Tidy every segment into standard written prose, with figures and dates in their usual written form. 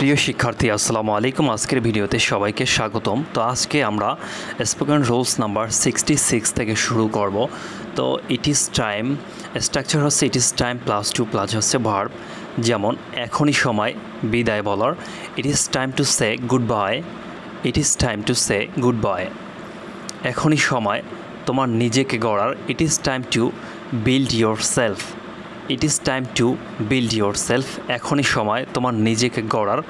প্রিয় শিক্ষার্থী আসসালামু আলাইকুম। আজকের ভিডিওতে সবাইকে স্বাগতম। তো আজকে আমরা স্পোকেন রুলস নাম্বার 66 থেকে শুরু করব। তো ইট ইজ টাইম, স্ট্রাকচার হচ্ছে it is time plus to plus হচ্ছে ভার্ব, যেমন এখনই সময় বিদায় বলার, it is time to say good bye, it is time to say good bye. এখনই সময় তোমার নিজেকে গড়ার, it is time to build yourself, it is time to build yourself. এখনই সময় তোমার নিজেকে গড়ার।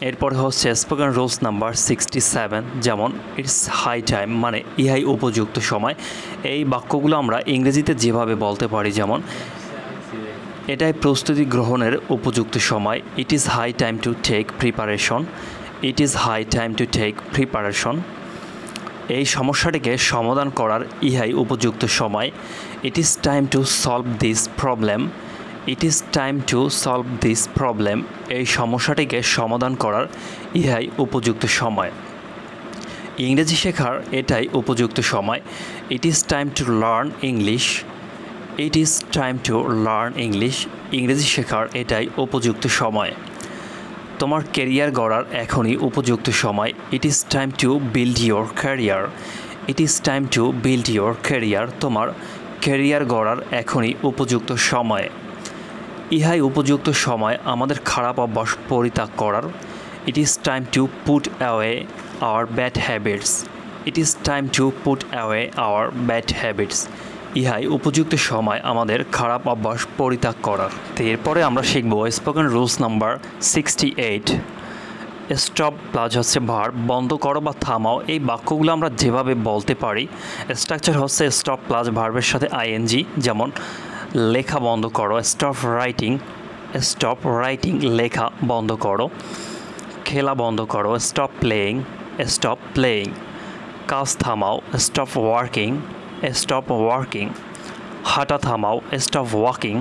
এরপরে হচ্ছে স্পোকেন রুলস নাম্বার 67, যেমন ইটস হাই টাইম, মানে ইহাই উপযুক্ত সময়। এই বাক্যগুলো আমরা ইংরেজিতে যেভাবে বলতে পারি, যেমন এটাই প্রস্তুতি গ্রহণের উপযুক্ত সময়, it is high time to take preparation, it is high time to take preparation. এই সমস্যাটিকে সমাধান করার ইহাই উপযুক্ত সময়, it is time to solve this problem, it is time to solve this problem. এই সমস্যাটিকে সমাধান করার ইহাই উপযুক্ত সময়। ইংরেজি শেখার এটাই উপযুক্ত সময়, it is time to learn English, it is time to learn English. ইংরেজি শেখার এটাই উপযুক্ত সময়। তোমার ক্যারিয়ার গড়ার এখনই উপযুক্ত সময়, it is time to build your career, it is time to build your career. তোমার ক্যারিয়ার গড়ার এখনই উপযুক্ত সময়। ইহাই উপযুক্ত সময় আমাদের খারাপ অভ্যাস পরিত্যাগ করার, ইট is time to put away our bad habits, it is time to put away our bad habits. ইহাই উপযুক্ত সময় আমাদের খারাপ অভ্যাস পরিত্যাগ করার। তো এরপরে আমরা শিখব spoken rules number 68, stop plus হচ্ছে ভার্ব, বন্ধ করো বা থামাও। এই বাক্যগুলো আমরা যেভাবে বলতে পারি, স্ট্রাকচার হচ্ছে স্টপ প্লাস ভার্বের সাথে আইএনজি, যেমন লেখা বন্ধ করো, স্টপ রাইটিং, স্টপ রাইটিং লেখা বন্ধ করো। খেলা বন্ধ করো, স্টপ প্লেয়িং, স্টপ প্লেয়িং। কাজ থামাও, স্টপ ওয়ার্কিং, স্টপ ওয়ার্কিং। হাঁটা থামাও, স্টপ ওয়াকিং,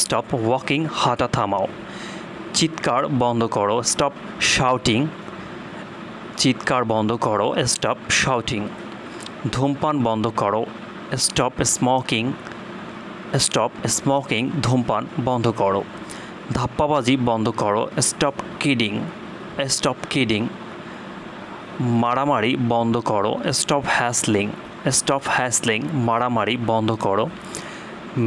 স্টপ ওয়াকিং। হাঁটা থামাও। চিৎকার বন্ধ করো, স্টপ শাউটিং, চিৎকার বন্ধ করো, স্টপ শাউটিং। ধূমপান বন্ধ করো, স্টপ স্মোকিং, স্টপ স্মোকিং। ধূমপান বন্ধ করো। ধাপ্পাবাজি বন্ধ করো, স্টপ কিডিং, স্টপ কিডিং। মারামারি বন্ধ করো, স্টপ হ্যাসলিং, স্টপ হ্যাসলিং। মারামারি বন্ধ করো।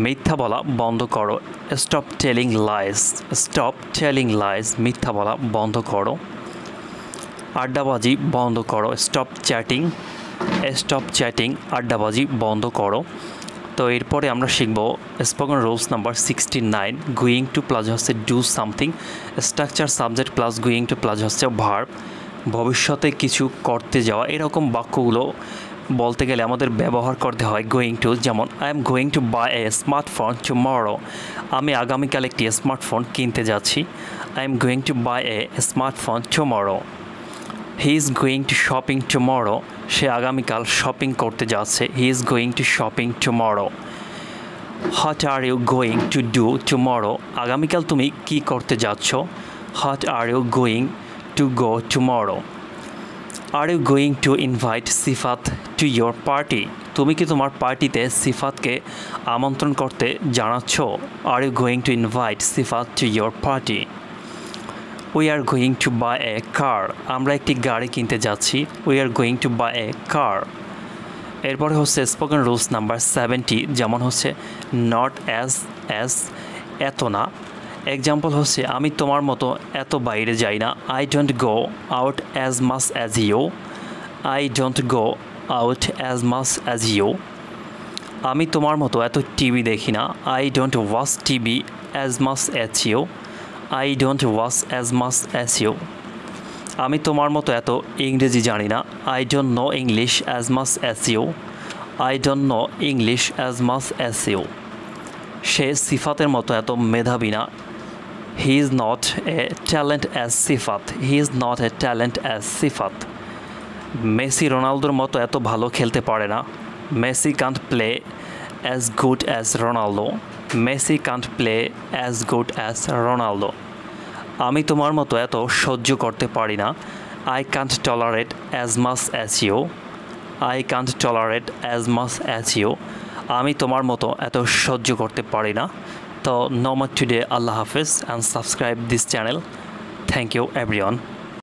মিথ্যা বলা বন্ধ করো, stop telling lies, stop telling lies. মিথ্যা বলা বন্ধ করো। আড্ডাবাজি বন্ধ করো, স্টপ চ্যাটিং, স্টপ চ্যাটিং। আড্ডাবাজি বন্ধ করো। তো এরপরে আমরা শিখব spoken rules number 69, going to plus হচ্ছে do something, structure subject plus going to plus হচ্ছে ভার্ব, ভবিষ্যতে কিছু করতে যাওয়া। এরকম বাক্যগুলো বলতে গেলে আমাদের ব্যবহার করতে হয় গোয়িং টু, যেমন I am going to buy a smartphone tomorrow, আমি আগামীকাল একটি স্মার্টফোন কিনতে যাচ্ছি। I am going to buy a smartphone tomorrow. He is going to shopping tomorrow, সে আগামীকাল শপিং করতে যাচ্ছে। He is going to shopping tomorrow. What are you going to do tomorrow, আগামীকাল তুমি কী করতে যাচ্ছ। What are you going to go tomorrow. Are you going to invite Sifat to your party, তুমি কি তোমার পার্টিতে সিফাতকে আমন্ত্রণ করতে জানাচ্ছ। Are you going to invite Sifat to your party. We are going to buy a car, আমরা একটি গাড়ি কিনতে যাচ্ছি। We are going to buy a car. এরপরে হচ্ছে স্পোকেন রুলস নাম্বার 70, যেমন হচ্ছে নট অ্যাজ অ্যাজ, এত না। এক্সাম্পল হচ্ছে আমি তোমার মতো এত বাইরে যাই না। I don't go out as much as you, I don't go out as much as you. আমি তোমার মতো এত টিভি দেখি না। I don't watch TV as much as you, I don't watch as much as you. আমি তোমার মতো এত ইংরেজি জানি না। I don't know English as much as you, I don't know English as much as you. সে সিফাতের মতো এত মেধাবী না। He is not a talent as Sifat, he is not a talent as Sifat. Messi রোনালদোর মতো এত ভালো খেলতে পারে না। Messi can't play as good as Ronaldo, Messi can't play as good as Ronaldo. আমি তোমার মতো এত সহ্য করতে পারি না। I can't tolerate as much as you, I can't tolerate as much as you. আমি তোমার মতো এত সহ্য করতে পারি না। তো no more today. Allah Hafiz and subscribe this channel. Thank you everyone.